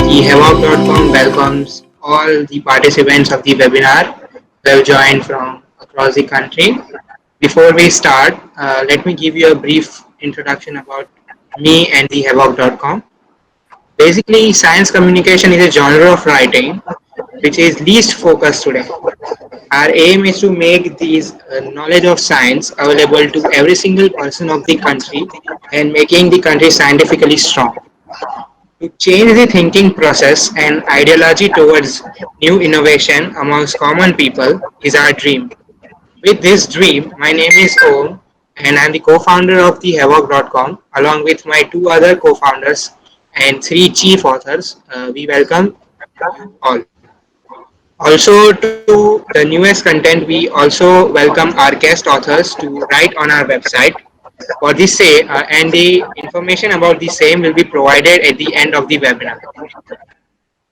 The Havoc.com welcomes all the participants of the webinar who have joined from across the country. Before we start, let me give you a brief introduction about me and the Havoc.com. Basically, science communication is a genre of writing which is least focused today. Our aim is to make these knowledge of science available to every single person of the country and making the country scientifically strong. To change the thinking process and ideology towards new innovation amongst common people is our dream. With this dream, my name is Om and I'm the co-founder of the Havoc.com along with my two other co-founders and three chief authors. We welcome you all. Also, to the newest content, we also welcome our guest authors to write on our website for the same, and the information about the same will be provided at the end of the webinar.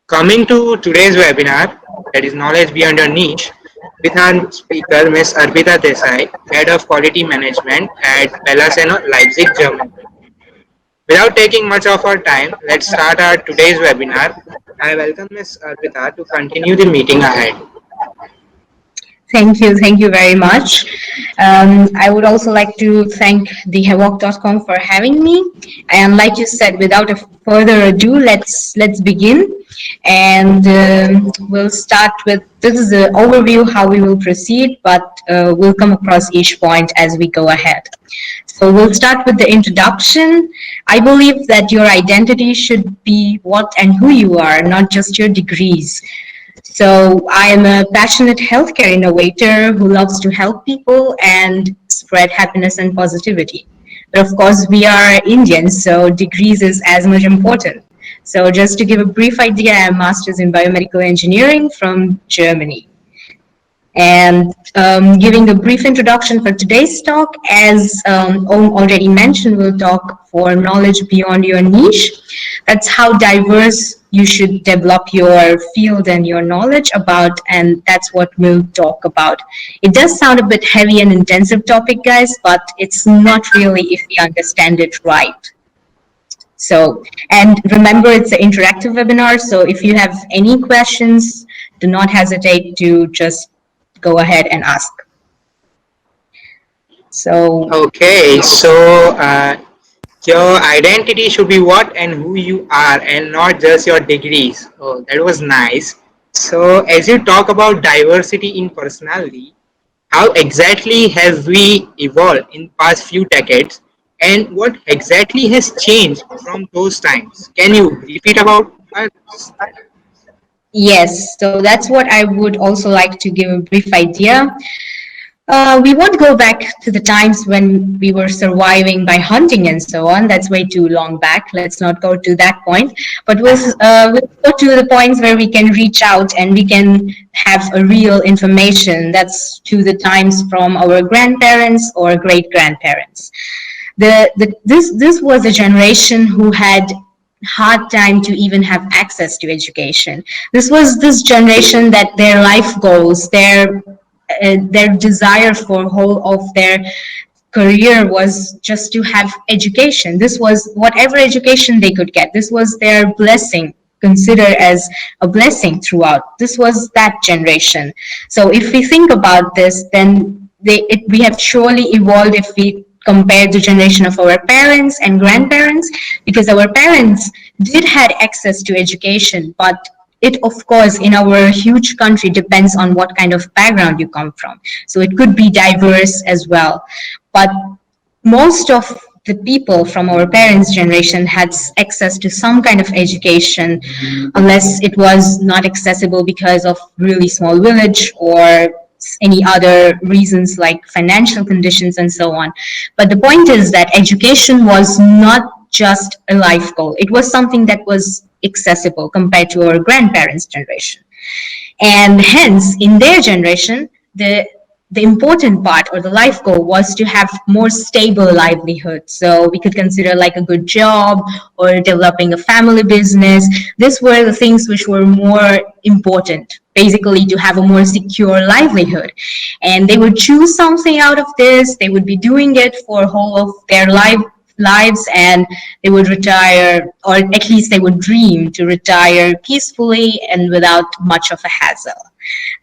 Coming to today's webinar, that is Knowledge Beyond Your Niche, with our speaker, Ms. Arpita Desai, Head of Quality Management at BellaSeno, Leipzig, Germany. Without taking much of our time, let's start our today's webinar. I welcome Ms. Arpita to continue the meeting ahead. Thank you very much. I would also like to thank the Havoc.com for having me. And like you said, without further ado, let's begin. And we'll start with, this is an overview how we will proceed, but we'll come across each point as we go ahead. So we'll start with the introduction. I believe that your identity should be what and who you are, not just your degrees. So I am a passionate healthcare innovator who loves to help people and spread happiness and positivity. But of course, we are Indians, so degrees is as much important. So just to give a brief idea, I am Masters in Biomedical Engineering from Germany. And giving a brief introduction for today's talk, as Om already mentioned, we'll talk for knowledge beyond your niche. That's how diverse you should develop your field and your knowledge about, and that's what we'll talk about. It does sound a bit heavy and intensive topic, guys, but it's not really if we understand it right. So, and remember, it's an interactive webinar, so if you have any questions, do not hesitate to just go ahead and ask. So okay, so your identity should be what and who you are and not just your degrees. Oh, that was nice. So as you talk about diversity in personality, how exactly have we evolved in past few decades and what exactly has changed from those times? Can you repeat about that? Yes, so that's what I would also like to give a brief idea. We won't go back to the times when we were surviving by hunting and so on. That's way too long back. Let's not go to that point. But we'll go to the points where we can reach out and we can have a real information. That's to the times from our grandparents or great-grandparents. This was a generation who had hard time to even have access to education. This was this generation that their life goals, their desire for whole of their career was just to have education. This was whatever education they could get. This was their blessing, considered as a blessing throughout. This was that generation. So if we think about this, then we have surely evolved if we compare the generation of our parents and grandparents, because our parents did had access to education, but it, of course, in our huge country depends on what kind of background you come from. So it could be diverse as well. But most of the people from our parents' generation had access to some kind of education, unless it was not accessible because of really small village or any other reasons like financial conditions and so on. But the point is that education was not just a life goal. It was something that was accessible compared to our grandparents' generation. And hence, in their generation, the important part or the life goal was to have more stable livelihood. So we could consider like a good job or developing a family business. These were the things which were more important, basically to have a more secure livelihood. And they would choose something out of this. They would be doing it for whole of their life lives, and they would retire, or at least they would dream to retire peacefully and without much of a hassle.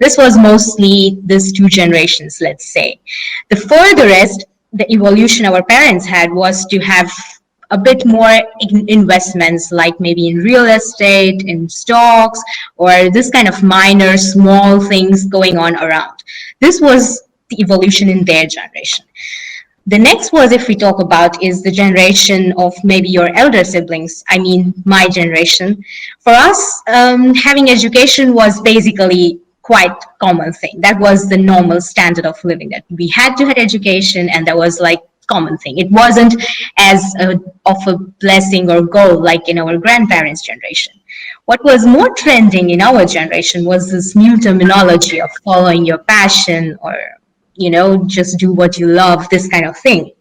This was mostly these two generations, let's say. The furthest the evolution our parents had was to have a bit more investments, like maybe in real estate, in stocks, or this kind of minor, small things going on around. This was the evolution in their generation. The next was, if we talk about, is the generation of maybe your elder siblings, I mean my generation. For us, having education was basically quite common thing. That was the normal standard of living, that we had to have education, and that was like common thing. It wasn't of a blessing or goal like in our grandparents' generation. What was more trending in our generation was this new terminology of following your passion, or just do what you love, this kind of thing.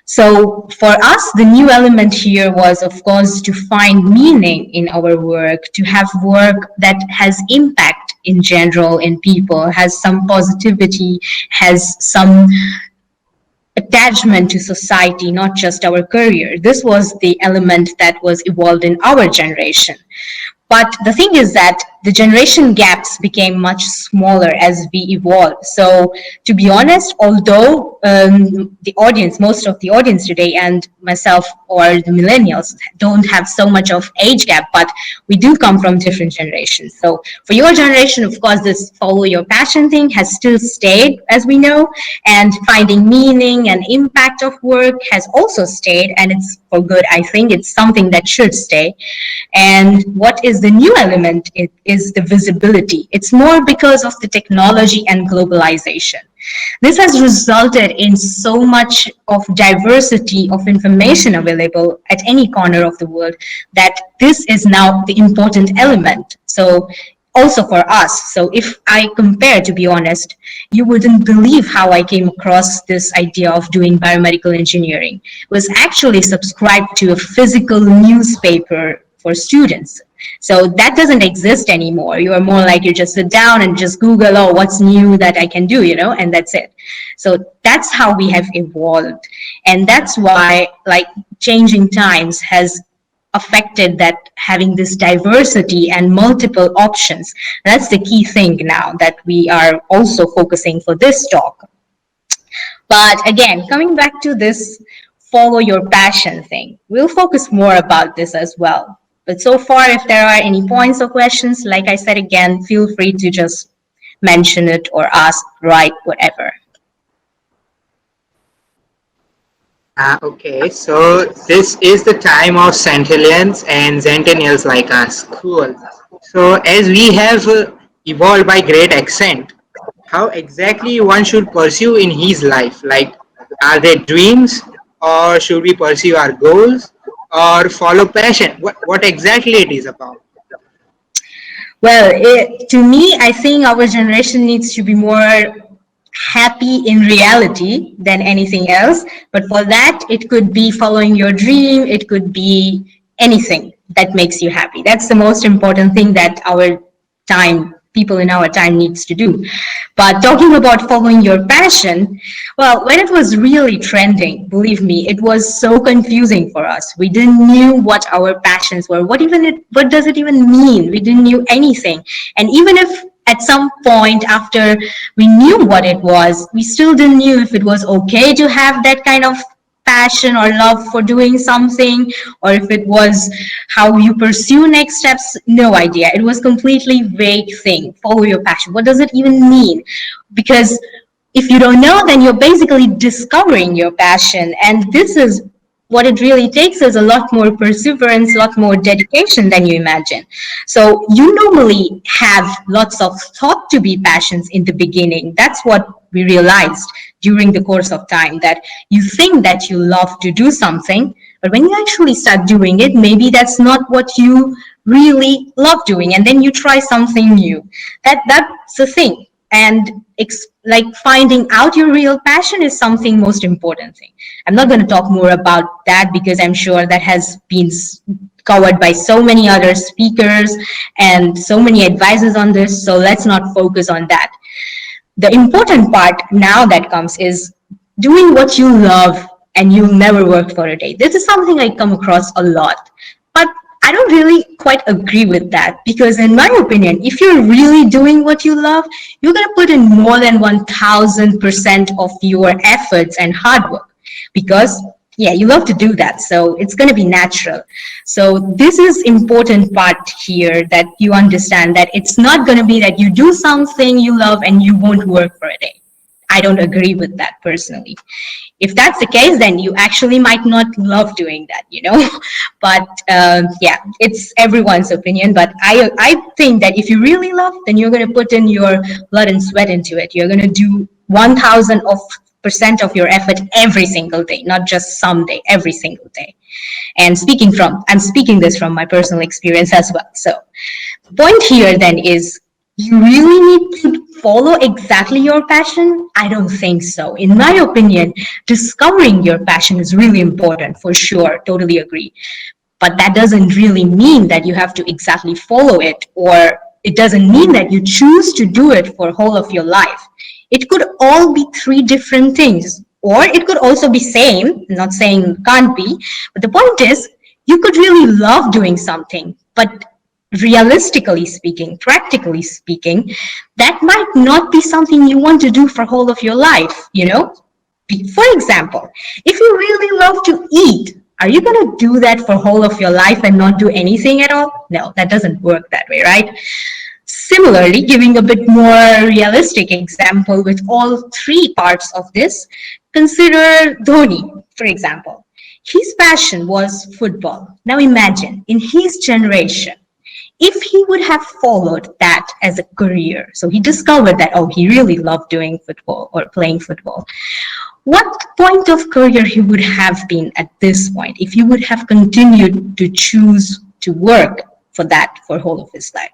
So for us, the new element here was, of course, to find meaning in our work, to have work that has impact in general in people, has some positivity, has some attachment to society, not just our career. This was the element that was evolved in our generation. But the thing is that the generation gaps became much smaller as we evolved. So to be honest, although the audience, most of the audience today and myself or the millennials don't have so much of age gap, but we do come from different generations. So for your generation, of course, this follow your passion thing has still stayed, as we know, and finding meaning and impact of work has also stayed, and it's for good. I think it's something that should stay. And what is the new element? It is the visibility. It's more because of the technology and globalization. This has resulted in so much of diversity of information available at any corner of the world that this is now the important element. So also for us. So if I compare, to be honest, you wouldn't believe how I came across this idea of doing biomedical engineering. It was actually subscribed to a physical newspaper for students. So that doesn't exist anymore. You are more like you just sit down and just Google, oh, what's new that I can do, and that's it. So that's how we have evolved. And that's why like changing times has affected that having this diversity and multiple options. That's the key thing now that we are also focusing for this talk. But again, coming back to this follow your passion thing, we'll focus more about this as well. But so far, if there are any points or questions, like I said again, feel free to just mention it or ask, write, whatever. Okay, so this is the time of centennials and zentinnials like us. Cool. So as we have evolved by great extent, how exactly one should pursue in his life? Like, are they dreams, or should we pursue our goals, or follow passion? What exactly it is about? Well, to me, I think our generation needs to be more happy in reality than anything else. But for that, it could be following your dream. It could be anything that makes you happy. That's the most important thing that people in our time needs to do. But talking about following your passion, well, when it was really trending, believe me, it was so confusing for us. We didn't knew what our passions were. What does it even mean? We didn't knew anything. And even if at some point after we knew what it was, we still didn't knew if it was okay to have that kind of passion or love for doing something, or if it was how you pursue next steps. No idea. It was completely vague thing. Follow your passion. What does it even mean? Because if you don't know, then you're basically discovering your passion, and this is what it really takes is a lot more perseverance, a lot more dedication than you imagine. So you normally have lots of thought to be passions in the beginning. That's what we realized during the course of time, that you think that you love to do something, but when you actually start doing it, maybe that's not what you really love doing, and then you try something new. That's the thing. And like finding out your real passion is something most important thing. I'm not going to talk more about that because I'm sure that has been covered by so many other speakers and so many advisors on this. So let's not focus on that. The important part now that comes is doing what you love and you'll never work for a day. This is something I come across a lot. But I don't really quite agree with that, because in my opinion, if you're really doing what you love, you're going to put in more than 1000% of your efforts and hard work, because yeah, you love to do that. So it's going to be natural. So this is important part here, that you understand that it's not going to be that you do something you love and you won't work for a day. I don't agree with that personally. If that's the case, then you actually might not love doing that, you know. But yeah, it's everyone's opinion. But I think that if you really love, then you're going to put in your blood and sweat into it. You're going to do 1000% of your effort every single day, not just some day, every single day. And I'm speaking this from my personal experience as well. So the point here then is, you really need to follow exactly your passion? I don't think so. In my opinion, discovering your passion is really important, for sure, totally agree. But that doesn't really mean that you have to exactly follow it, or it doesn't mean that you choose to do it for whole of your life. It could all be three different things, or it could also be same. I'm not saying can't be, but the point is, you could really love doing something, but realistically speaking, practically speaking, that might not be something you want to do for whole of your life, you know? For example, if you really love to eat, are you going to do that for whole of your life and not do anything at all? No, that doesn't work that way, right? Similarly, giving a bit more realistic example with all three parts of this, consider Dhoni, for example. His passion was football. Now imagine, in his generation, if he would have followed that as a career, so he discovered that, oh, he really loved doing football or playing football, what point of career he would have been at this point if he would have continued to choose to work for that for whole of his life?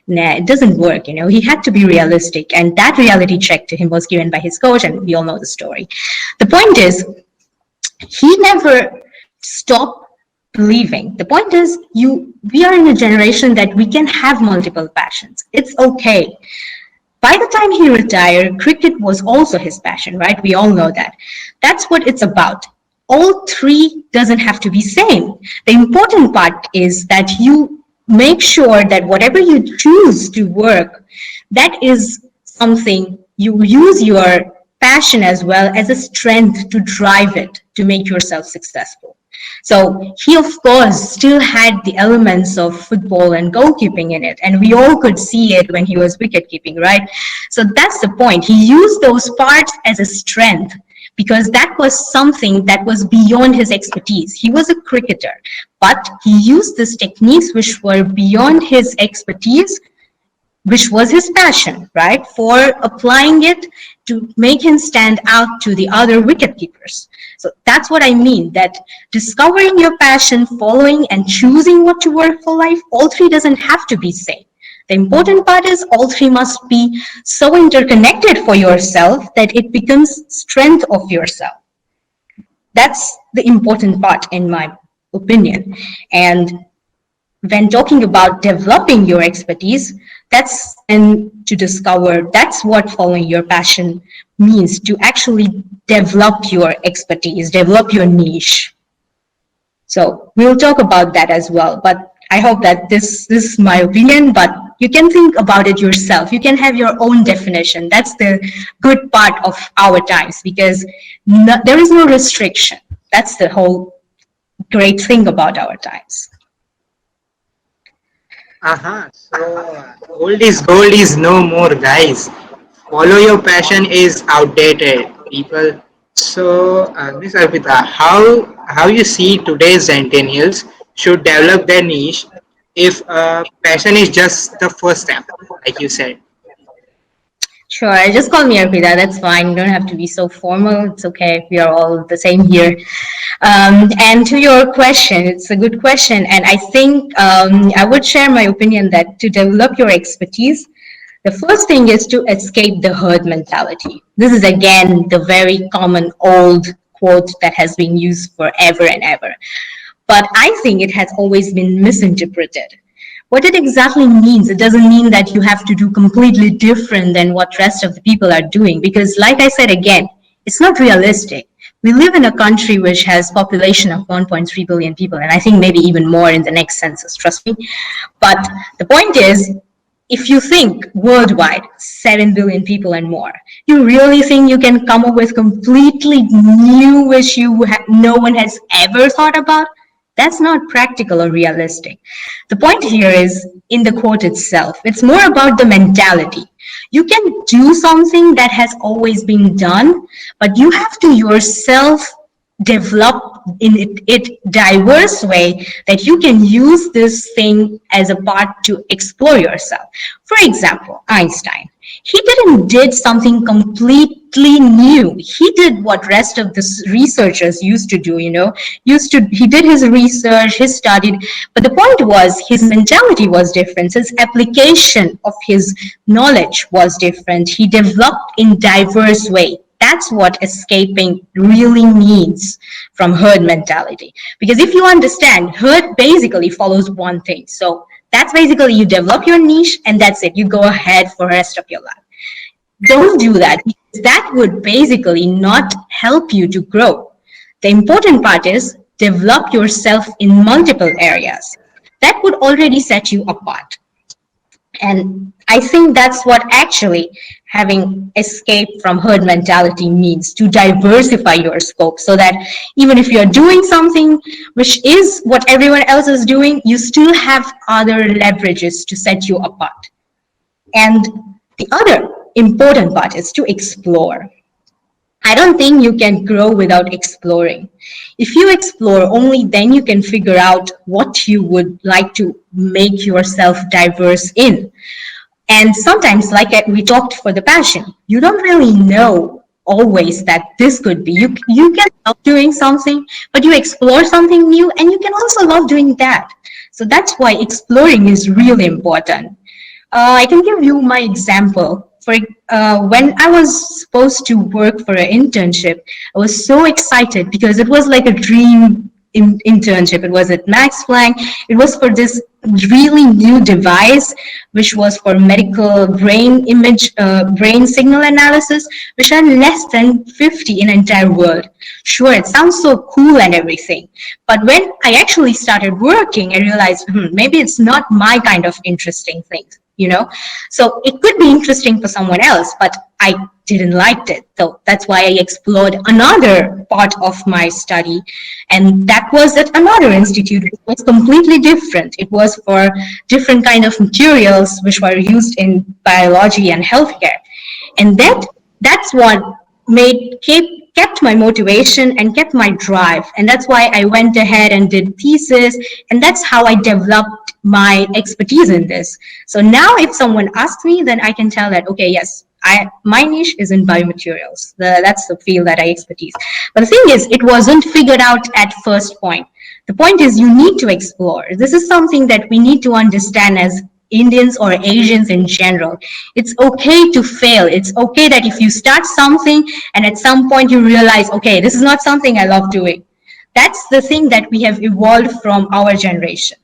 Nah, it doesn't work, you know. He had to be realistic, and that reality check to him was given by his coach, and we all know the story. The point is, he never stopped believing. The point is, we are in a generation that we can have multiple passions. It's okay. By the time he retired, cricket was also his passion, right? We all know that. That's what it's about. All three doesn't have to be same. The important part is that you make sure that whatever you choose to work, that is something you use your passion as well as a strength to drive it, to make yourself successful. So he, of course, still had the elements of football and goalkeeping in it, and we all could see it when he was wicket keeping, right? So that's the point. He used those parts as a strength, because that was something that was beyond his expertise. He was a cricketer, but he used these techniques which were beyond his expertise, which was his passion, right, for applying it to make him stand out to the other wicket keepers. So that's what I mean, that discovering your passion, following and choosing what to work for life, all three doesn't have to be same. The important part is all three must be so interconnected for yourself that it becomes strength of yourself. That's the important part in my opinion. And when talking about developing your expertise, that's to discover, that's what following your passion means, to actually develop your expertise, develop your niche. So we'll talk about that as well, but I hope that this is my opinion, but you can think about it yourself. You can have your own definition. That's the good part of our times, because there is no restriction. That's the whole great thing about our times. So old is gold is no more, guys. Follow your passion is outdated, people. So, Miss Arpita, how you see today's centennials should develop their niche if passion is just the first step, like you said? Sure, just call me Arpita. That's fine. You don't have to be so formal. It's okay. We are all the same here. And to your question, it's a good question. And I think I would share my opinion that to develop your expertise, the first thing is to escape the herd mentality. This is, again, the very common old quote that has been used forever and ever. But I think it has always been misinterpreted. What it exactly means, it doesn't mean that you have to do completely different than what rest of the people are doing, because like I said again, it's not realistic. We live in a country which has population of 1.3 billion people, and I think maybe even more in the next census, trust me. But the point is, if you think worldwide, 7 billion people and more, you really think you can come up with completely new which no one has ever thought about? That's not practical or realistic. The point here is in the quote itself. It's more about the mentality. You can do something that has always been done, but you have to yourself develop in it diverse way that you can use this thing as a part to explore yourself. For example, Einstein. He did something completely new. He did what rest of the researchers used to do, he did his research, he studied, but the point was his mentality was different. His application of his knowledge was different. He developed in diverse way. That's what escaping really means from herd mentality. Because if you understand, herd basically follows one thing. So that's basically you develop your niche and that's it. You go ahead for the rest of your life. Don't do that, because that would basically not help you to grow. The important part is develop yourself in multiple areas. That would already set you apart. And I think that's what actually having escape from herd mentality means, to diversify your scope so that even if you're doing something which is what everyone else is doing, you still have other leverages to set you apart. And the other important part is to explore. I don't think you can grow without exploring. If you explore, only then you can figure out what you would like to make yourself diverse in. And sometimes, like we talked for the passion, you don't really know always that this could be. You can love doing something, but you explore something new and you can also love doing that. So that's why exploring is really important. I can give you my example. For when I was supposed to work for an internship, I was so excited because it was like a dream internship. It was at Max Planck. It was for this really new device, which was for medical brain signal analysis, which are less than 50 in entire world. Sure, it sounds so cool and everything, but when I actually started working, I realized maybe it's not my kind of interesting thing. So it could be interesting for someone else, but I didn't like it. So that's why I explored another part of my study. And that was at another institute. It was completely different. It was for different kind of materials which were used in biology and healthcare. And that's what kept my motivation and kept my drive. And that's why I went ahead and did thesis. And that's how I developed my expertise in this. So now if someone asks me, then I can tell that, okay, yes, my niche is in biomaterials. That's the field that I expertise. But the thing is, it wasn't figured out at first point. The point is you need to explore. This is something that we need to understand as Indians or Asians in general. It's okay to fail. It's okay that if you start something and at some point you realize, okay, this is not something I love doing. That's the thing that we have evolved from our generation.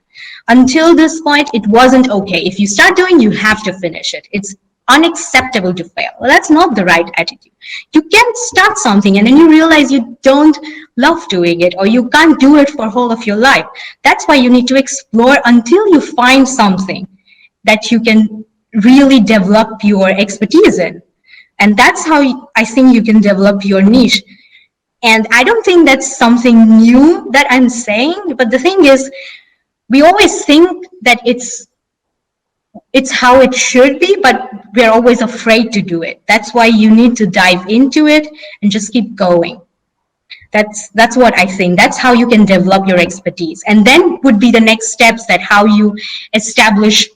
Until this point, it wasn't okay. If you start doing, you have to finish it. It's unacceptable to fail. Well, that's not the right attitude. You can't start something and then you realize you don't love doing it or you can't do it for whole of your life. That's why you need to explore until you find something that you can really develop your expertise in. And that's how I think you can develop your niche. And I don't think that's something new that I'm saying, but the thing is, we always think that it's how it should be, but we're always afraid to do it. That's why you need to dive into it and just keep going. That's what I think. That's how you can develop your expertise. And then would be the next steps, that how you establish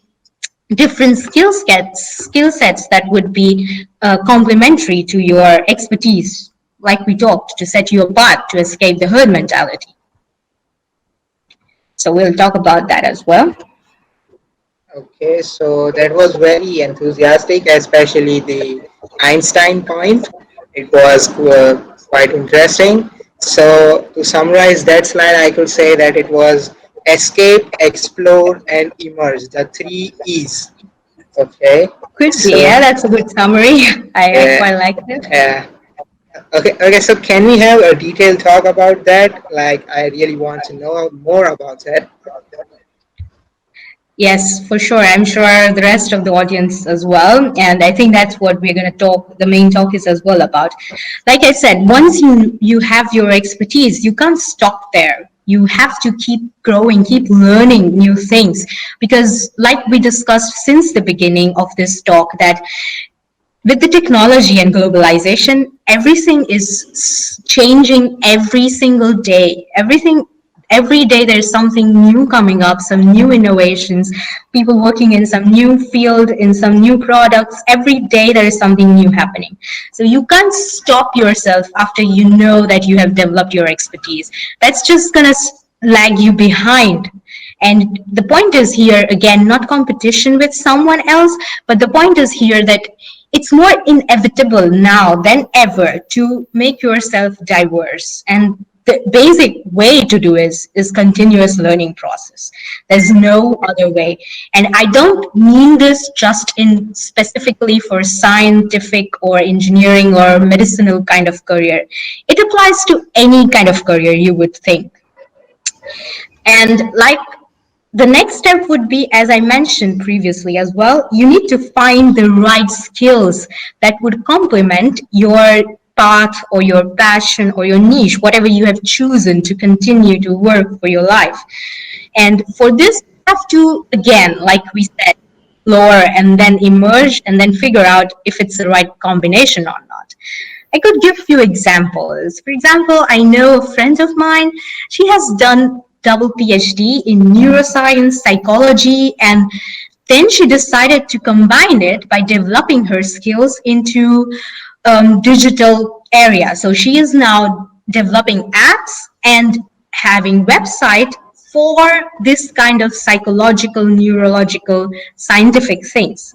different skill sets that would be complementary to your expertise, like we talked, to set you apart, to escape the herd mentality. So we'll talk about that as well. Okay, so that was very enthusiastic, especially the Einstein point. It was quite interesting. So to summarize that slide, I could say that it was escape, explore, and emerge, the 3 E's. Okay. Could be, yeah, that's a good summary. I quite like it. Okay, so can we have a detailed talk about that? Like, I really want to know more about that. Yes, for sure. I'm sure the rest of the audience as well. And I think that's what we're going to talk, the main talk is as well about. Like I said, once you have your expertise, you can't stop there. You have to keep growing, keep learning new things. Because like we discussed since the beginning of this talk, that with the technology and globalization, everything is changing every single day. Every day there's something new coming up, some new innovations, people working in some new field, in some new products. Every day there is something new happening. So you can't stop yourself after you know that you have developed your expertise. That's just gonna lag you behind. And the point is here, again, not competition with someone else, but the point is here that it's more inevitable now than ever to make yourself diverse. And the basic way to do is continuous learning process. There's no other way. And I don't mean this just in specifically for scientific or engineering or medicinal kind of career. It applies to any kind of career you would think. And like the next step would be, as I mentioned previously as well, you need to find the right skills that would complement your path or your passion or your niche, whatever you have chosen to continue to work for your life. And for this, you have to, again, like we said, explore and then emerge and then figure out if it's the right combination or not. I could give a few examples. For example, I know a friend of mine, she has done double PhD in neuroscience, psychology, and then she decided to combine it by developing her skills into digital area. So she is now developing apps and having website for this kind of psychological, neurological, scientific things.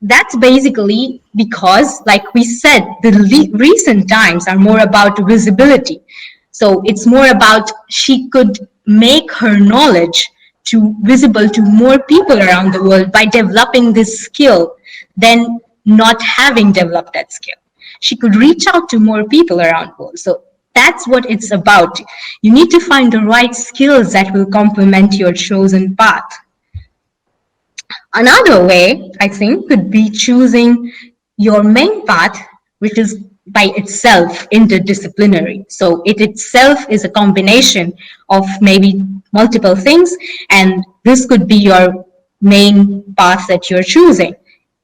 That's basically because, like we said, the recent times are more about visibility. So it's more about she could make her knowledge to visible to more people around the world by developing this skill than not having developed that skill. She could reach out to more people around the world. So that's what it's about. You need to find the right skills that will complement your chosen path. Another way, I think, could be choosing your main path, which is by itself interdisciplinary. So it itself is a combination of maybe multiple things, and this could be your main path that you're choosing.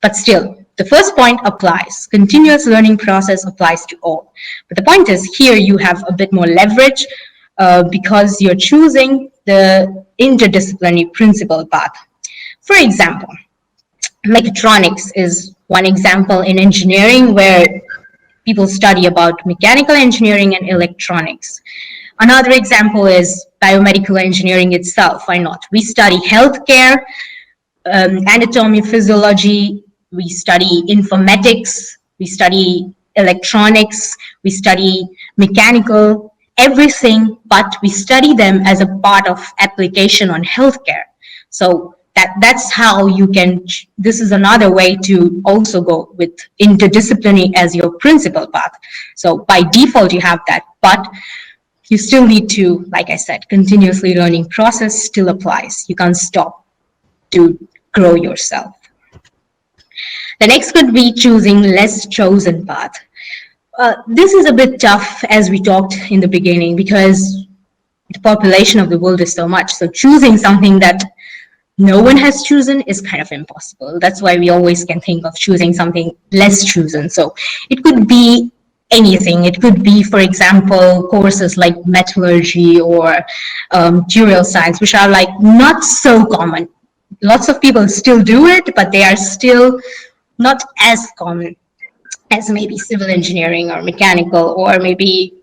But still, the first point applies. Continuous learning process applies to all. But the point is here you have a bit more leverage because you're choosing the interdisciplinary principal path. For example, mechatronics is one example in engineering where people study about mechanical engineering and electronics. Another example is biomedical engineering itself. Why not? We study healthcare, anatomy, physiology, we study informatics, we study electronics, we study mechanical, everything, but we study them as a part of application on healthcare. So that's how you can, this is another way to also go with interdisciplinary as your principal path. So by default you have that, but you still need to, like I said, continuously learning process still applies. You can't stop to grow yourself. The next could be choosing less chosen path. This is a bit tough as we talked in the beginning because the population of the world is so much. So choosing something that no one has chosen is kind of impossible. That's why we always can think of choosing something less chosen. So it could be anything. It could be, for example, courses like metallurgy or material science, which are like not so common. Lots of people still do it, but they are still not as common as maybe civil engineering or mechanical or maybe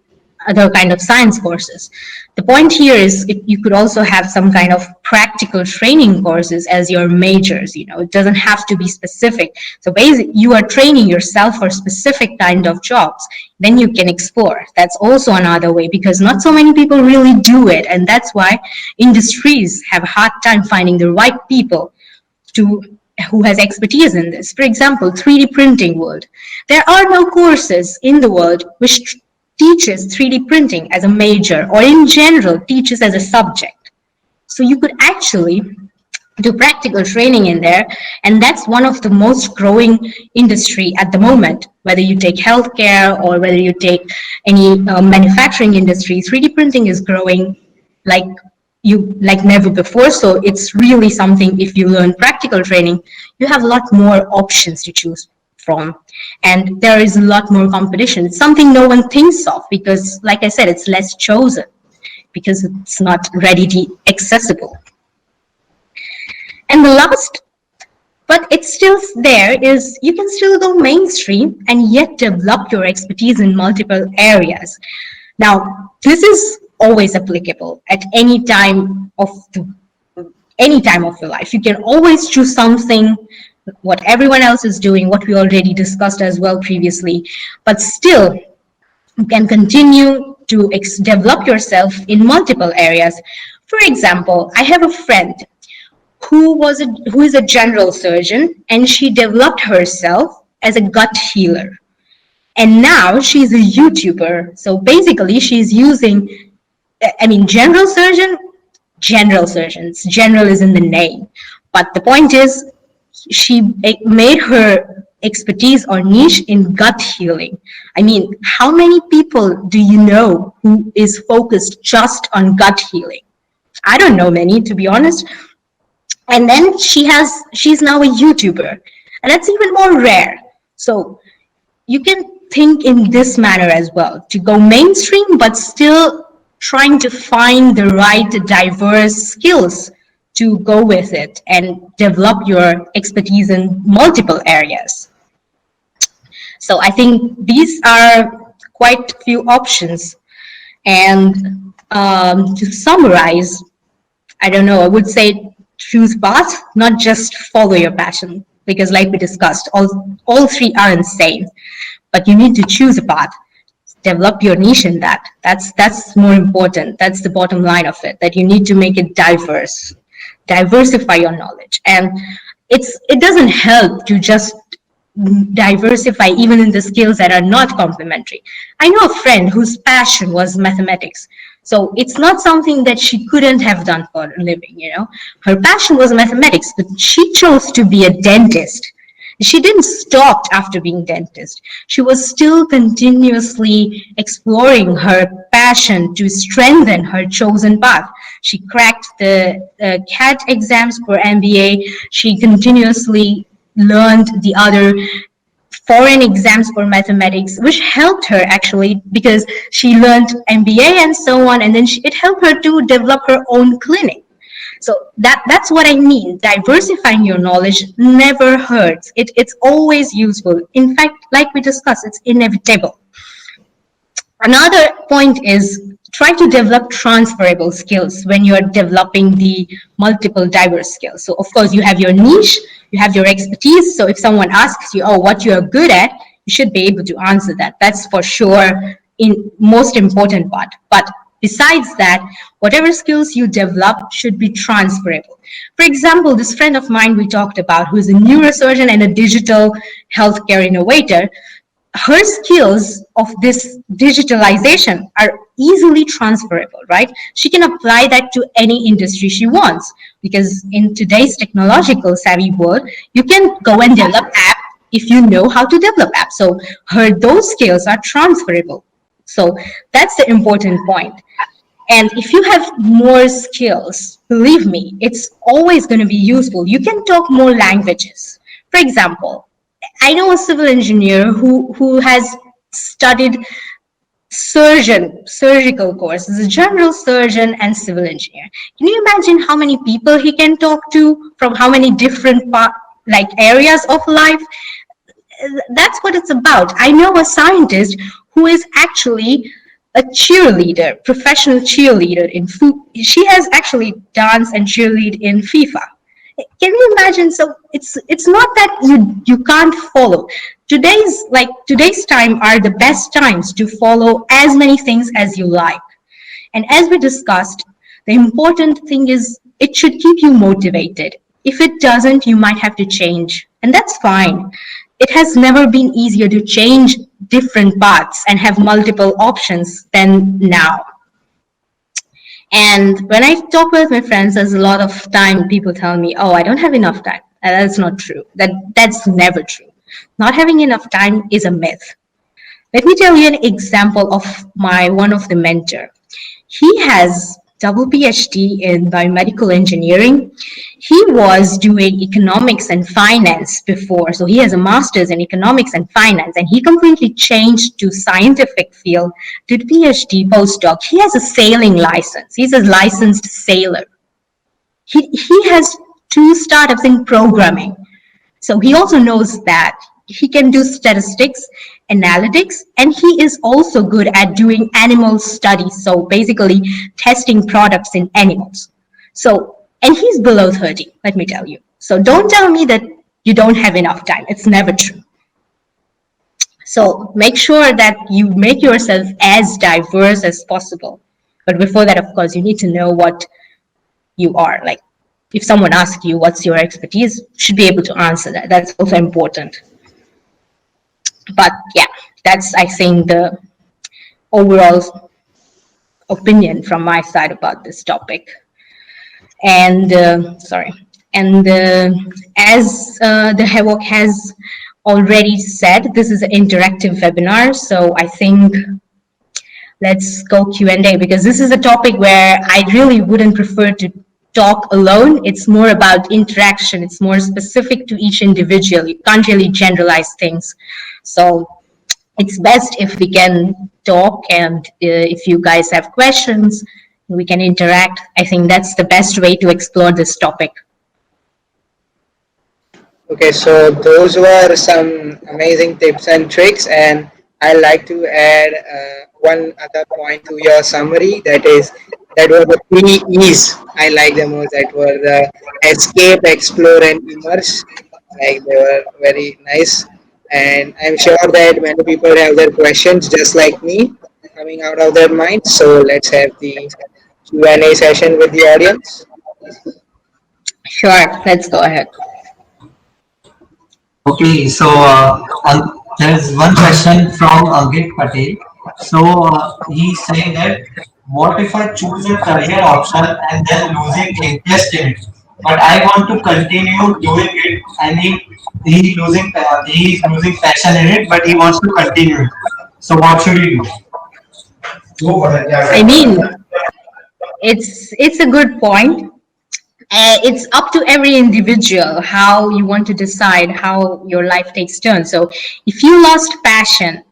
other kind of science courses. The point here is you could also have some kind of practical training courses as your majors. You know, it doesn't have to be specific. So basically, you are training yourself for specific kind of jobs. Then you can explore. That's also another way because not so many people really do it, and that's why industries have a hard time finding the right people to who has expertise in this. For example, 3D printing world. There are no courses in the world which teaches 3D printing as a major or in general teaches as a subject. So you could actually do practical training in there, and that's one of the most growing industry at the moment. Whether you take healthcare or whether you take any manufacturing industry, 3D printing is growing like never before. So it's really something. If you learn practical training, you have a lot more options to choose from, and there is a lot more competition. It's something no one thinks of because, like I said, it's less chosen because it's not readily accessible. And the last, but it's still there, is you can still go mainstream and yet develop your expertise in multiple areas. Now, this is always applicable at any time of your life. You can always choose something, what everyone else is doing, what we already discussed as well previously, but still you can continue to develop yourself in multiple areas. For example, I have a friend who is a general surgeon, and she developed herself as a gut healer. And now she's a YouTuber. So basically she's using, general surgeons, general is in the name. But the point is, she made her expertise or niche in gut healing. How many people do you know who is focused just on gut healing? I don't know many, to be honest. And then she's now a YouTuber, and that's even more rare. So you can think in this manner as well, to go mainstream, but still trying to find the right diverse skills to go with it and develop your expertise in multiple areas. So I think these are quite a few options. And to summarize, I would say choose path, not just follow your passion, because like we discussed, all three are insane, but you need to choose a path, develop your niche in that. That's more important. That's the bottom line of it, that you need to make it diverse, diversify your knowledge. And it doesn't help to just diversify even in the skills that are not complementary. I know a friend whose passion was mathematics. So it's not something that she couldn't have done for a living, Her passion was mathematics, but she chose to be a dentist. She didn't stop after being dentist. She was still continuously exploring her passion to strengthen her chosen path. She cracked the CAT exams for MBA. She continuously learned the other foreign exams for mathematics, which helped her actually because she learned MBA and so on, and then it helped her to develop her own clinic. So that's what I mean. Diversifying your knowledge never hurts. It's always useful. In fact, like we discussed, it's inevitable. Another point is try to develop transferable skills when you're developing the multiple diverse skills. So of course you have your niche, you have your expertise. So if someone asks you, what you're good at, you should be able to answer that. That's for sure in most important part. But besides that, whatever skills you develop should be transferable. For example, this friend of mine we talked about, who is a neurosurgeon and a digital healthcare innovator, her skills of this digitalization are easily transferable, right? She can apply that to any industry she wants, because in today's technological savvy world, you can go and develop app if you know how to develop apps. So those skills are transferable. So that's the important point. And if you have more skills, believe me, it's always going to be useful. You can talk more languages. For example, I know a civil engineer who has studied surgical courses, a general surgeon and civil engineer. Can you imagine how many people he can talk to from how many different areas of life? That's what it's about. I know a scientist who is actually a cheerleader, professional cheerleader in food. She has actually danced and cheerlead in FIFA. Can you imagine? So it's not that you can't follow. Today's time are the best times to follow as many things as you like. And as we discussed, the important thing is it should keep you motivated. If it doesn't, you might have to change, and that's fine. It has never been easier to change different paths and have multiple options than now. And when I talk with my friends, there's a lot of time people tell me, oh, I don't have enough time. And that's not true. That's never true. Not having enough time is a myth. Let me tell you an example of one of the mentor. He has double PhD in biomedical engineering. He was doing economics and finance before, so he has a master's in economics and finance, and he completely changed to scientific field, did PhD postdoc. He has a sailing license. He's a licensed sailor. He has 2 startups in programming. So he also knows that he can do statistics, analytics, and he is also good at doing animal studies. So basically testing products in animals. So, and he's below 30, let me tell you. So don't tell me that you don't have enough time. It's never true. So make sure that you make yourself as diverse as possible. But before that, of course, you need to know what you are. Like, if someone asks you what's your expertise, you should be able to answer that. That's also important. But yeah, that's, I think, the overall opinion from my side about this topic. And as the Havoc has already said, this is an interactive webinar, so I think let's go Q&A, because this is a topic where I really wouldn't prefer to talk alone. It's more about interaction. It's more specific to each individual. You can't really generalize things. So it's best if we can talk, and if you guys have questions, we can interact. I think that's the best way to explore this topic. Okay, so those were some amazing tips and tricks, and I'd like to add one other point to your summary. That were the 3 E's I like the most. That were the escape, explore, and immerse. Like, they were very nice, and I'm sure that many people have their questions just like me coming out of their minds. So let's have the Q&A session with the audience. Sure, let's go ahead. Okay, so there's one question from Ankit Patel. So he's saying that what if I choose a career option and then losing interest in it, but I want to continue doing it, and he's losing passion in it, but he wants to continue it. So what should he do? I mean, it's a good point. It's up to every individual how you want to decide how your life takes turn. So if you lost passion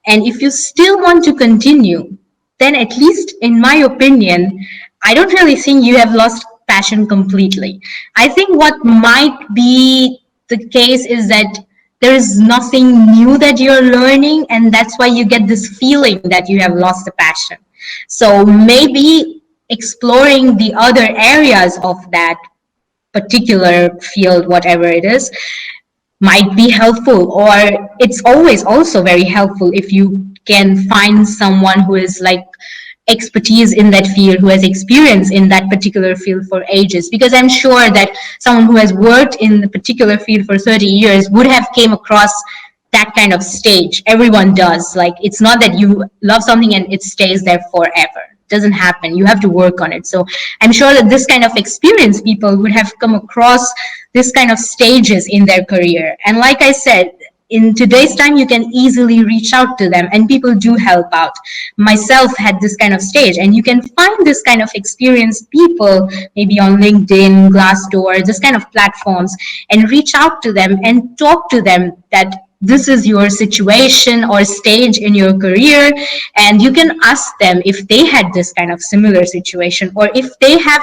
and if you still want to continue, then at least in my opinion, I don't really think you have lost passion completely. I think what might be the case is that there is nothing new that you're learning, and that's why you get this feeling that you have lost the passion. So maybe exploring the other areas of that particular field, whatever it is, might be helpful. Or it's always also very helpful if you can find someone who is like expertise in that field, who has experience in that particular field for ages, because I'm sure that someone who has worked in the particular field for 30 years would have came across that kind of stage. Everyone does. Like, it's not that you love something and it stays there forever. It doesn't happen. You have to work on it. So I'm sure that this kind of experience, people would have come across this kind of stages in their career. And like I said, in today's time, you can easily reach out to them, and people do help out. Myself had this kind of stage, and you can find this kind of experienced people maybe on LinkedIn, Glassdoor, this kind of platforms, and reach out to them and talk to them that this is your situation or stage in your career, and you can ask them if they had this kind of similar situation, or if they have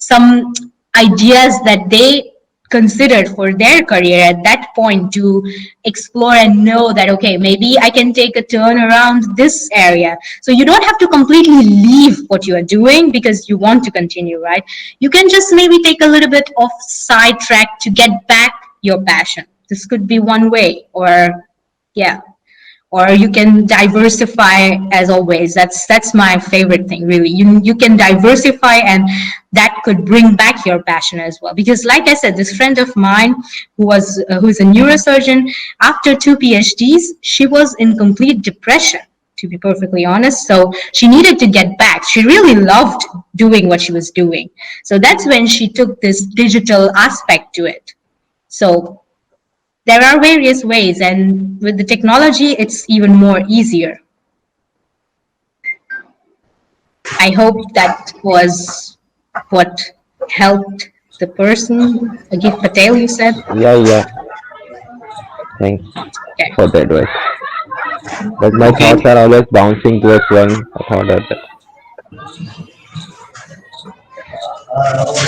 some ideas that they considered for their career at that point, to explore and know that, okay, maybe I can take a turn around this area. So you don't have to completely leave what you are doing because you want to continue, right? You can just maybe take a little bit of sidetrack to get back your passion. This could be one way. Or yeah, or you can diversify. As always, that's my favorite thing, really. You can diversify, and that could bring back your passion as well. Because like I said, this friend of mine who's a neurosurgeon, after 2 PhDs, she was in complete depression, to be perfectly honest. So she needed to get back. She really loved doing what she was doing. So that's when she took this digital aspect to it. So there are various ways, and with the technology, it's even more easier. I hope that was what helped the person, Agif Patel, you said? Yeah. Thanks Okay. for the advice. But my Okay. thoughts are always bouncing towards one thought at that.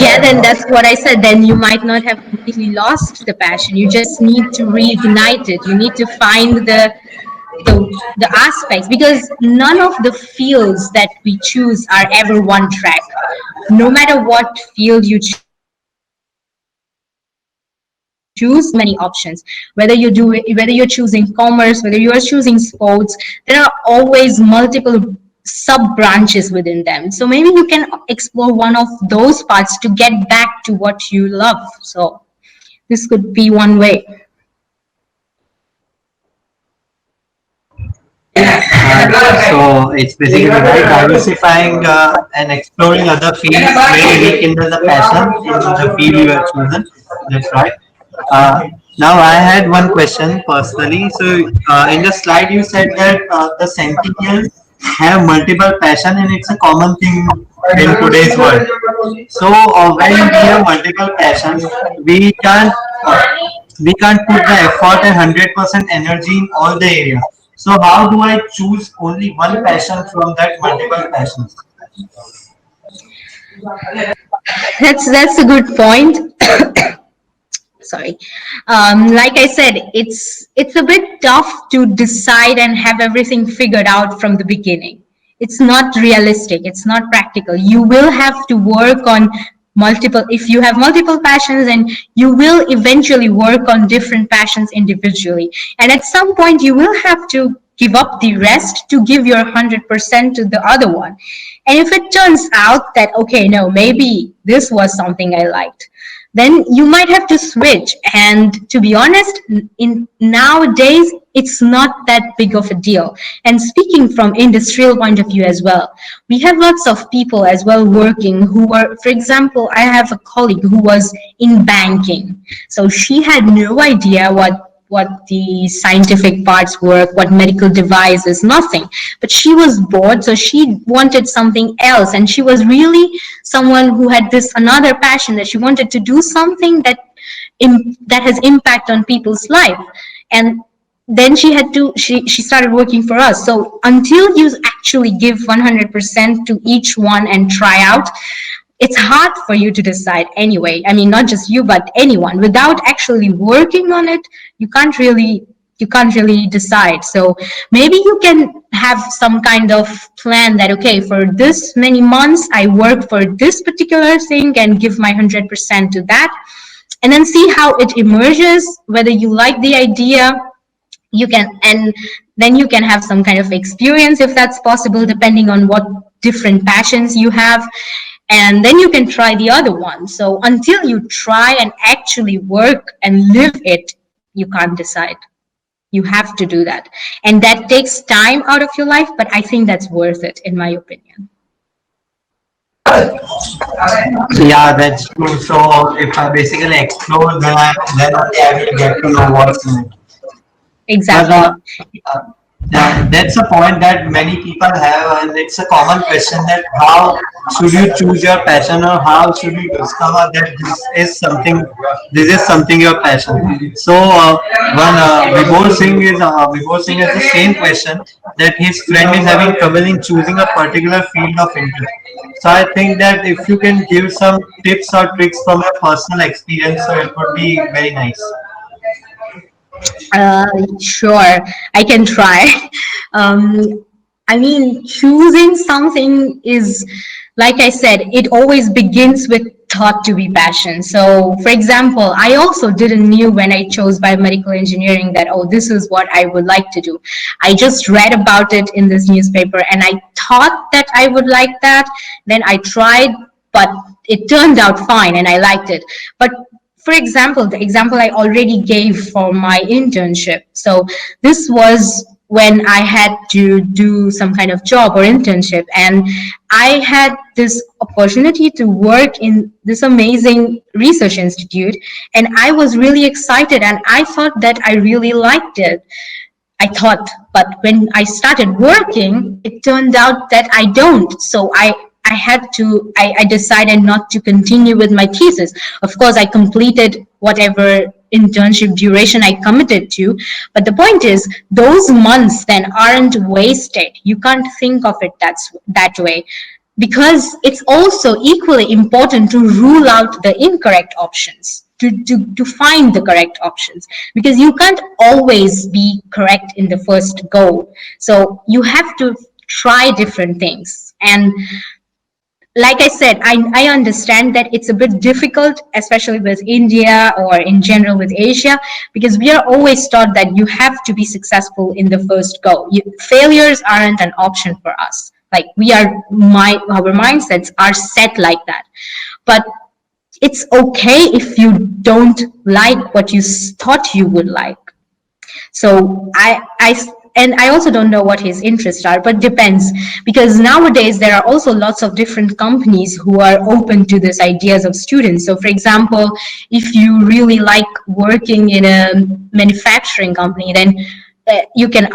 Yeah, then that's what I said. Then you might not have completely lost the passion. You just need to reignite it. You need to find the aspects, because none of the fields that we choose are ever one track. No matter what field you choose, there are so many options. Whether you're choosing commerce, whether you are choosing sports, there are always multiple sub branches within them. So maybe you can explore one of those parts to get back to what you love. So this could be one way. So it's basically like diversifying and exploring other fields may rekindle the passion in the field you have chosen. That's right. Now I had one question personally. So in the slide you said that the Sentinels have multiple passion and it's a common thing in today's world. So when we have multiple passions, we can't uh, we can't put the effort and 100% energy in all the areas. So how do I choose only one passion from that multiple passions? That's a good point. Sorry. Like I said, it's a bit tough to decide and have everything figured out from the beginning. It's not realistic. It's not practical. You will have to work on multiple. If you have multiple passions, and you will eventually work on different passions individually, and at some point you will have to give up the rest to give your 100% to the other one. And if it turns out that, okay, no, maybe this was something I liked, then you might have to switch. And to be honest, in nowadays, it's not that big of a deal. And speaking from industrial point of view as well, we have lots of people as well working who were, for example, I have a colleague who was in banking. So she had no idea what the scientific parts work, what medical devices, nothing. But she was bored, so she wanted something else. And she was really someone who had this another passion, that she wanted to do something that has impact on people's life. And then she started working for us. So until you actually give 100% to each one and try out, it's hard for you to decide anyway. I mean, not just you, but anyone. Without actually working on it, you can't really decide. So maybe you can have some kind of plan that, okay, for this many months, I work for this particular thing and give my 100% to that, and then see how it emerges, whether you like the idea. And then you can have some kind of experience, if that's possible, depending on what different passions you have. And then you can try the other one. So until you try and actually work and live it, you can't decide. You have to do that. And that takes time out of your life, but I think that's worth it, in my opinion. Yeah, that's true. So if I basically explore, then only I will get to know what's in it. Exactly. That's a point that many people have, and it's a common question that how should you choose your passion, or how should you discover that this is something your passion. So one Vibhor Singh has the same question, that his friend is having trouble in choosing a particular field of interest. So I think that if you can give some tips or tricks from your personal experience, so it would be very nice. Sure, I can try. I mean, choosing something is, like I said, it always begins with thought to be passion. So for example, I also didn't knew when I chose biomedical engineering that, oh, this is what I would like to do. I just read about it in this newspaper and I thought that I would like that. Then I tried, but it turned out fine and I liked it. But for example, the example I already gave for my internship. So this was when I had to do some kind of job or internship, and I had this opportunity to work in this amazing research institute, and I was really excited and I thought that I really liked it. I thought, but when I started working, it turned out that I don't. So I decided not to continue with my thesis. Of course, I completed whatever internship duration I committed to. But the point is, those months then aren't wasted. You can't think of it that way. Because it's also equally important to rule out the incorrect options, to find the correct options, because you can't always be correct in the first go. So you have to try different things. And like I said, I understand that it's a bit difficult, especially with India or in general with Asia, because we are always taught that you have to be successful in the first go. Failures aren't an option for us. Like our mindsets are set like that. But it's okay if you don't like what you thought you would like. So I also don't know what his interests are, but depends, because nowadays there are also lots of different companies who are open to these ideas of students. So for example, if you really like working in a manufacturing company, then you can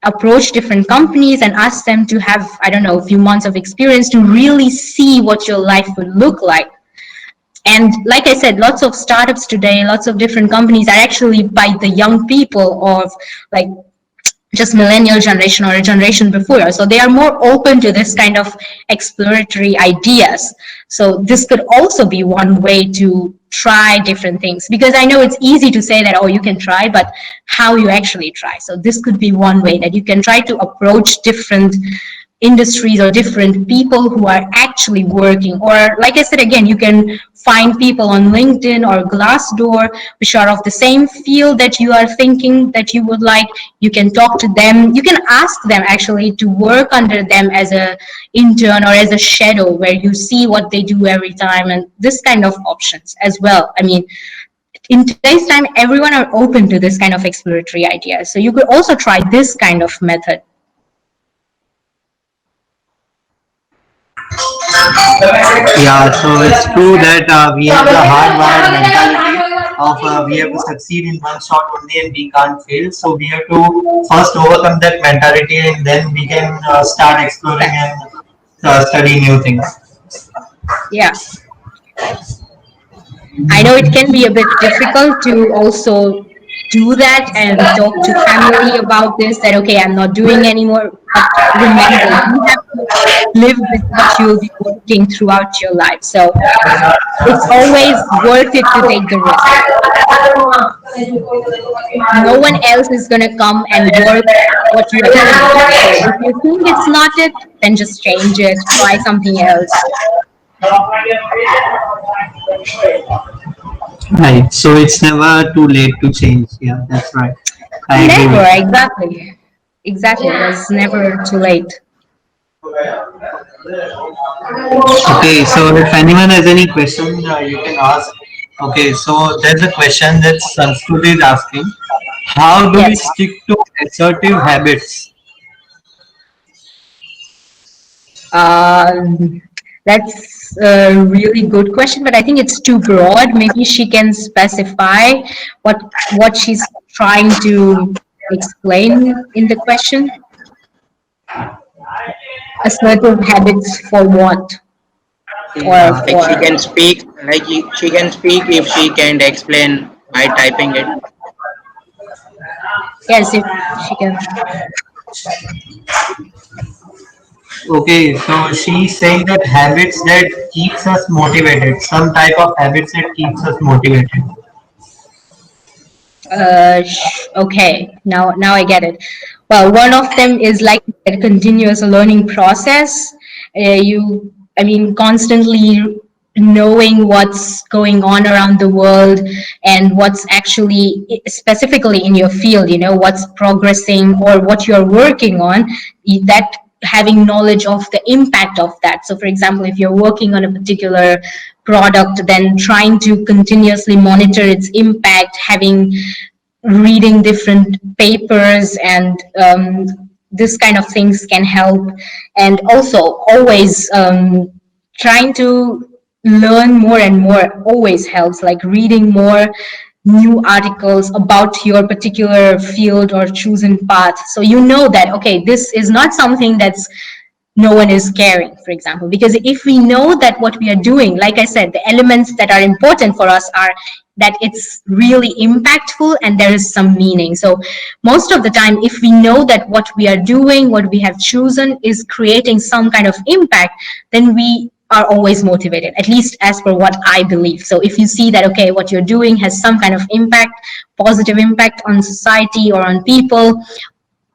approach different companies and ask them to have, I don't know, a few months of experience to really see what your life would look like. And like I said, lots of startups today, lots of different companies are actually by the young people of like just millennial generation or a generation before. So they are more open to this kind of exploratory ideas. So this could also be one way to try different things, because I know it's easy to say that, oh, you can try, but how you actually try. So this could be one way that you can try to approach different industries or different people who are actually working. Or like I said, again, you can find people on LinkedIn or Glassdoor which are of the same field that you are thinking that you would like. You can talk to them. You can ask them actually to work under them as a intern or as a shadow, where you see what they do every time, and this kind of options as well. I mean, in today's time, everyone are open to this kind of exploratory ideas. So you could also try this kind of method. Yeah, so it's true that we have the hardwired mentality of we have to succeed in one shot only and we can't fail. So we have to first overcome that mentality and then we can start exploring and study new things. Yeah. I know it can be a bit difficult to also do that and talk to family about this, that, okay, I'm not doing anymore. But remember, you have to live with what you'll be working throughout your life. So it's always worth it to take the risk. No one else is going to come and work what you are doing. So if you think it's not it, then just change it, try something else. Right. So it's never too late to change. Yeah, that's right. I agree with Never, that. exactly. Exactly. There's never too late. Okay, so if anyone has any question, you can ask. Okay, so there's a question that Sanskrit is asking. How do we Yes. stick to assertive habits? Um, that's a really good question, but I think it's too broad. Maybe she can specify what she's trying to explain in the question. Assertive habits for what? Or Like she for, can speak, she can speak if she can't explain by typing it. yes, if she can. Okay, so she's saying that habits that keeps us motivated, some type of habits that keeps us motivated. Okay, now I get it. Well, one of them is like a continuous learning process. I mean, constantly knowing what's going on around the world and what's actually specifically in your field, what's progressing or what you're working on, that having knowledge of the impact of that. So for example, if you're working on a particular product, then trying to continuously monitor its impact, having reading different papers and this kind of things can help. And also always trying to learn more and more always helps, like reading more new articles about your particular field or chosen path, so you know that okay, this is not something that's no one is caring, for example. Because if we know that what we are doing, like I said, the elements that are important for us are that it's really impactful and there is some meaning. So most of the time, if we know that what we are doing, what we have chosen is creating some kind of impact, then we are always motivated, at least as per what I believe. So if you see that, okay, what you're doing has some kind of impact, positive impact on society or on people,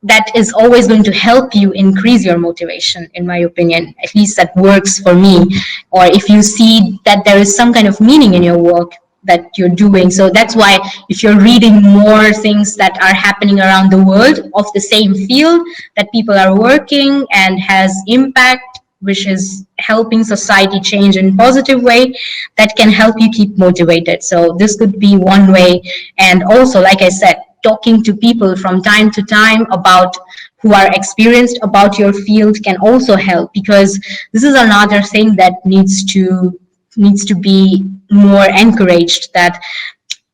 that is always going to help you increase your motivation, in my opinion. At least that works for me. Or if you see that there is some kind of meaning in your work that you're doing. So that's why if you're reading more things that are happening around the world of the same field that people are working and has impact, which is helping society change in a positive way, that can help you keep motivated. So this could be one way. And also, like I said, talking to people from time to time about who are experienced about your field can also help, because this is another thing that needs to be more encouraged, that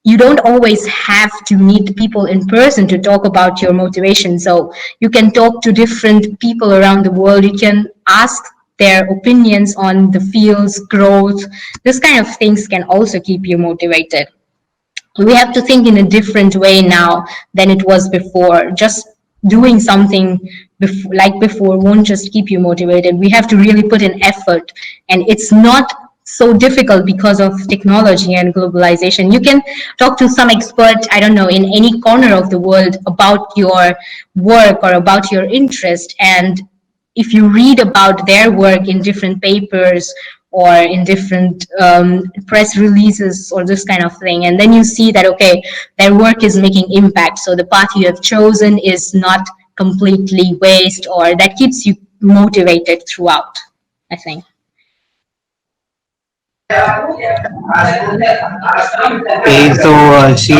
you don't always have to meet people in person to talk about your motivation. So you can talk to different people around the world. You can ask their opinions on the field's growth. This kind of things can also keep you motivated. We have to think in a different way now than it was before. Just doing something like before won't just keep you motivated. We have to really put in effort, and it's not so difficult because of technology and globalization. You can talk to some expert, I don't know, in any corner of the world about your work or about your interest, and if you read about their work in different papers or in different press releases or this kind of thing, and then you see that, okay, their work is making impact, so the path you have chosen is not completely waste, or that keeps you motivated throughout, I think. Okay, so she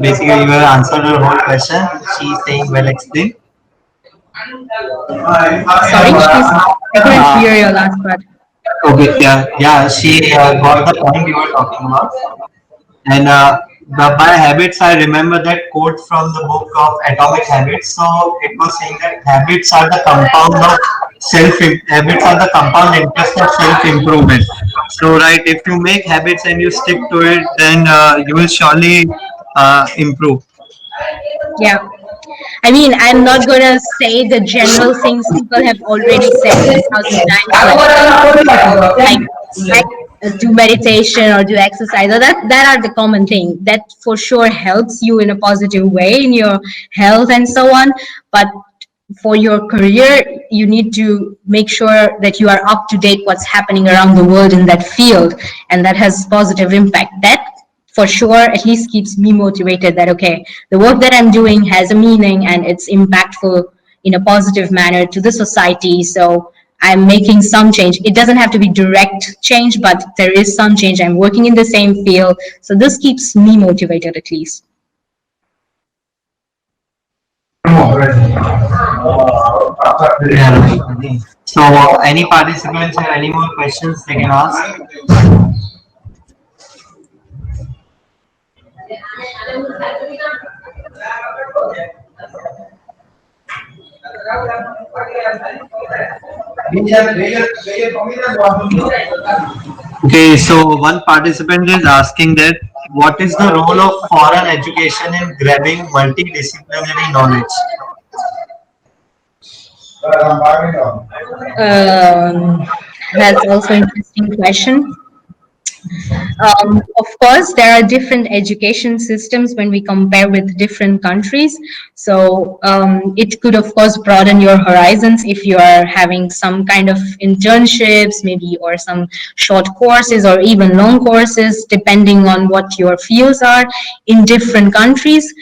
basically you have answered her whole question. She's saying well explained. Sorry, please, I couldn't hear your last part. Okay, yeah, yeah, she got the point you were talking about. And by habits, I remember that quote from the book of Atomic Habits. So it was saying that habits are the compound of habits are the compound interest of self improvement. So right, if you make habits and you stick to it, then you will surely improve. Yeah, I mean, I'm not gonna say the general things people have already said 10,000 times, like do meditation or do exercise. Or that are the common thing that for sure helps you in a positive way in your health and so on. But for your career, you need to make sure that you are up to date what's happening around the world in that field, and that has positive impact. That for sure at least keeps me motivated, that okay, the work that I'm doing has a meaning and it's impactful in a positive manner to the society. So I'm making some change. It doesn't have to be direct change, but there is some change. I'm working in the same field, so this keeps me motivated at least. Yeah. So any participants have any more questions they can ask? Okay, so one participant is asking that what is the role of foreign education in grabbing multidisciplinary knowledge? Um, that's also an interesting question. Of course, there are different education systems when we compare with different countries. So it could, of course, broaden your horizons if you are having some kind of internships, maybe, or some short courses or even long courses, depending on what your fields are in different countries.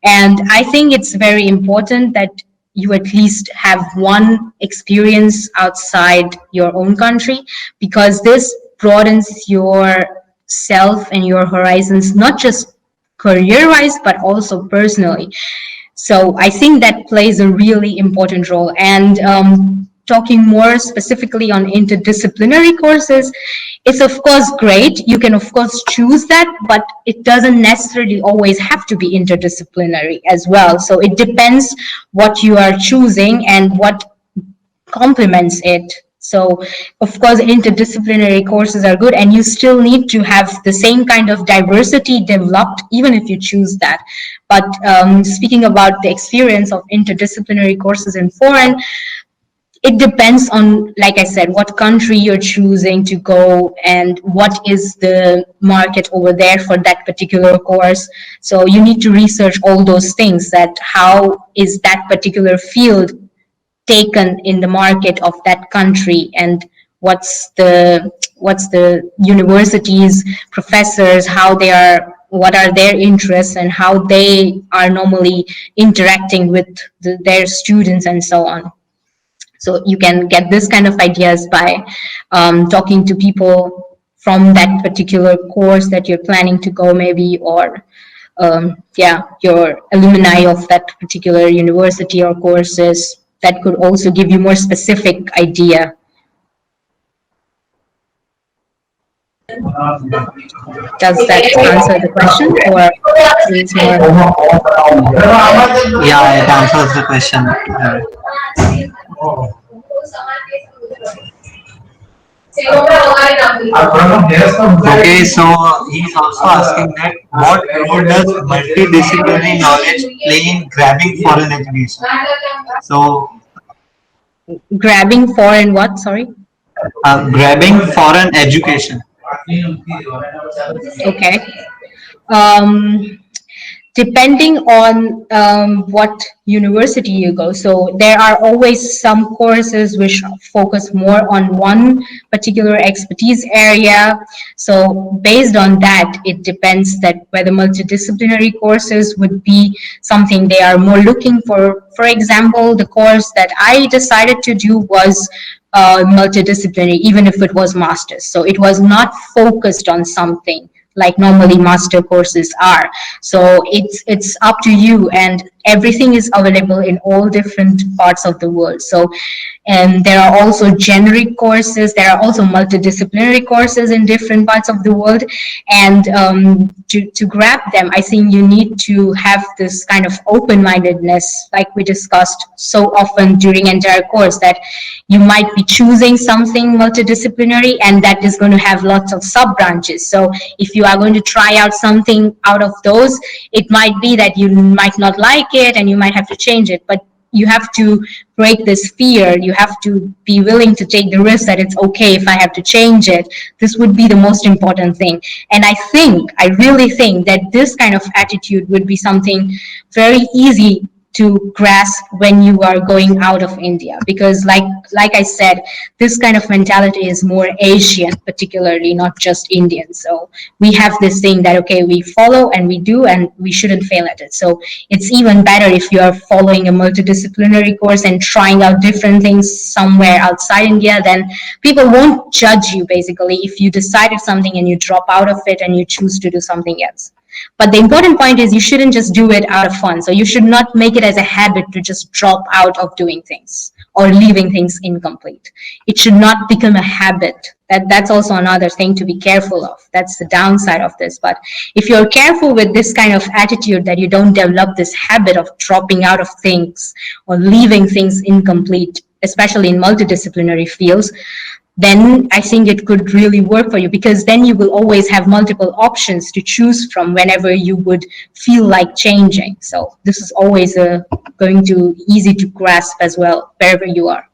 And I think it's very important that you at least have one experience outside your own country, because this broadens your self and your horizons, not just career wise, but also personally. So I think that plays a really important role. And talking more specifically on interdisciplinary courses, it's of course great. You can of course choose that, but it doesn't necessarily always have to be interdisciplinary as well. So it depends what you are choosing and what complements it. So, of course, interdisciplinary courses are good, and you still need to have the same kind of diversity developed, even if you choose that. But speaking about the experience of interdisciplinary courses in foreign, it depends on, like I said, what country you're choosing to go and what is the market over there for that particular course. So you need to research all those things, that how is that particular field taken in the market of that country, and what's the universities, professors, how they are, what are their interests, and how they are normally interacting with their students and so on. So you can get this kind of ideas by talking to people from that particular course that you're planning to go, maybe, or yeah, your alumni of that particular university or courses. That could also give you more specific idea. Does that answer the question, or is more? Yeah, it answers the question. Okay, so he's also asking that what role does multidisciplinary knowledge play in grabbing foreign education? So, Grabbing foreign what? Sorry. grabbing foreign education. Okay. Um, Depending on what university you go. So there are always some courses which focus more on one particular expertise area. So based on that, it depends that whether multidisciplinary courses would be something they are more looking for. For example, the course that I decided to do was multidisciplinary, even if it was master's. So it was not focused on something like normally master courses are. So it's up to you, and everything is available in all different parts of the world. So and there are also generic courses, there are also multidisciplinary courses in different parts of the world. And to grab them, I think you need to have this kind of open-mindedness, like we discussed so often during entire course, that you might be choosing something multidisciplinary and that is going to have lots of sub branches. So if you are going to try out something out of those, it might be that you might not like it and you might have to change it. But you have to break this fear. You have to be willing to take the risk that it's okay if I have to change it. This would be the most important thing. And I really think that this kind of attitude would be something very easy to grasp when you are going out of India, because like I said, this kind of mentality is more Asian, particularly, not just Indian. So we have this thing that, okay, we follow and we do and we shouldn't fail at it. So it's even better if you are following a multidisciplinary course and trying out different things somewhere outside India. Then people won't judge you, basically, if you decided something and you drop out of it and you choose to do something else. But the important point is you shouldn't just do it out of fun. So you should not make it as a habit to just drop out of doing things or leaving things incomplete. It should not become a habit. That's also another thing to be careful of. That's the downside of this. But if you're careful with this kind of attitude, that you don't develop this habit of dropping out of things or leaving things incomplete, especially in multidisciplinary fields, then I think it could really work for you, because then you will always have multiple options to choose from whenever you would feel like changing. So this is always going to easy to grasp as well, wherever you are.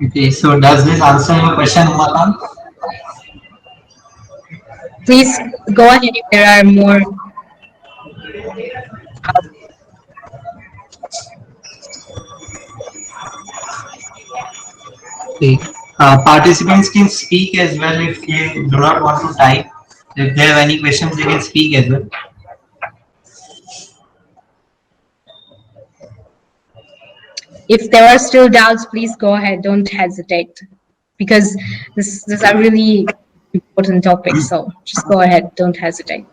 Okay, so does this answer your question, Umakant? Please go ahead if there are more. Okay. Participants can speak as well if they do not want to type. If they have any questions, they can speak as well. If there are still doubts, please go ahead. Don't hesitate, because this are really important topics. So just go ahead. Don't hesitate.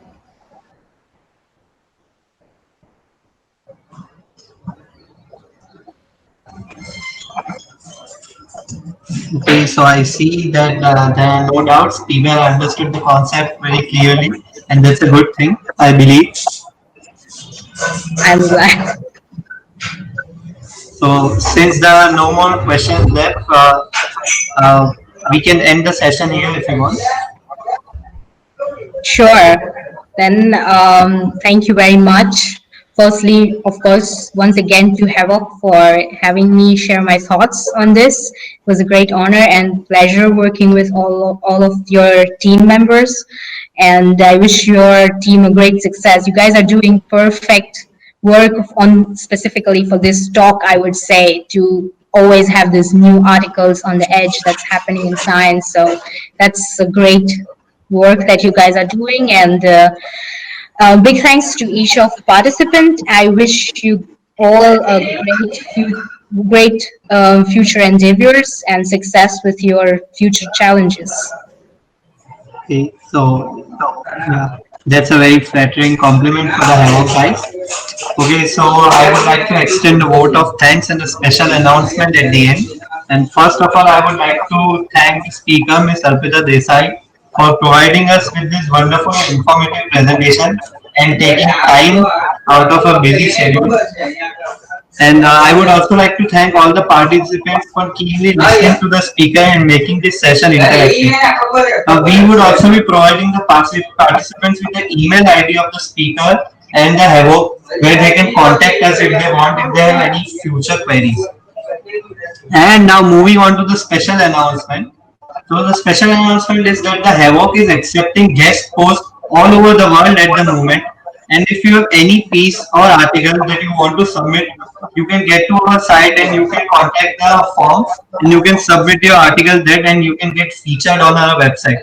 Okay, so I see that there are no doubts. People understood the concept very clearly, and that's a good thing, I believe. I'm glad. So, since there are no more questions left, we can end the session here if you want. Sure. Then thank you very much. Firstly, of course, once again to Havoc for having me share my thoughts on this. It was a great honor and pleasure working with all of your team members. And I wish your team a great success. You guys are doing perfect work on specifically for this talk, I would say, to always have these new articles on the edge that's happening in science. So that's a great work that you guys are doing, and big thanks to each of the participants. I wish you all a great future endeavors and success with your future challenges. Okay, so yeah, that's a very flattering compliment for the Hello guys. Okay, so I would like to extend a vote of thanks and a special announcement at the end. And first of all, I would like to thank the speaker, Ms. Arpita Desai, for providing us with this wonderful informative presentation and taking time out of a busy schedule. And I would also like to thank all the participants for keenly listening to the speaker and making this session interactive. We would also be providing the participants with the email ID of the speaker and the Havoc where they can contact us if they want, if they have any future queries. And now moving on to the special announcement. So the special announcement is that the Havoc is accepting guest posts all over the world at the moment. And if you have any piece or article that you want to submit, you can get to our site and you can contact the form and you can submit your article there and you can get featured on our website.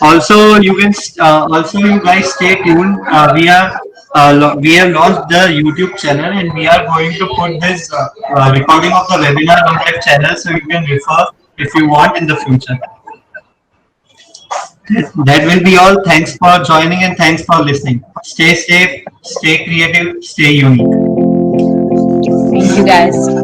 Also, you can also you guys stay tuned. We have launched the YouTube channel and we are going to put this recording of the webinar on that channel so you can refer if you want in the future. That will be all. Thanks for joining and thanks for listening. Stay safe, stay creative, stay unique. Thank you, guys.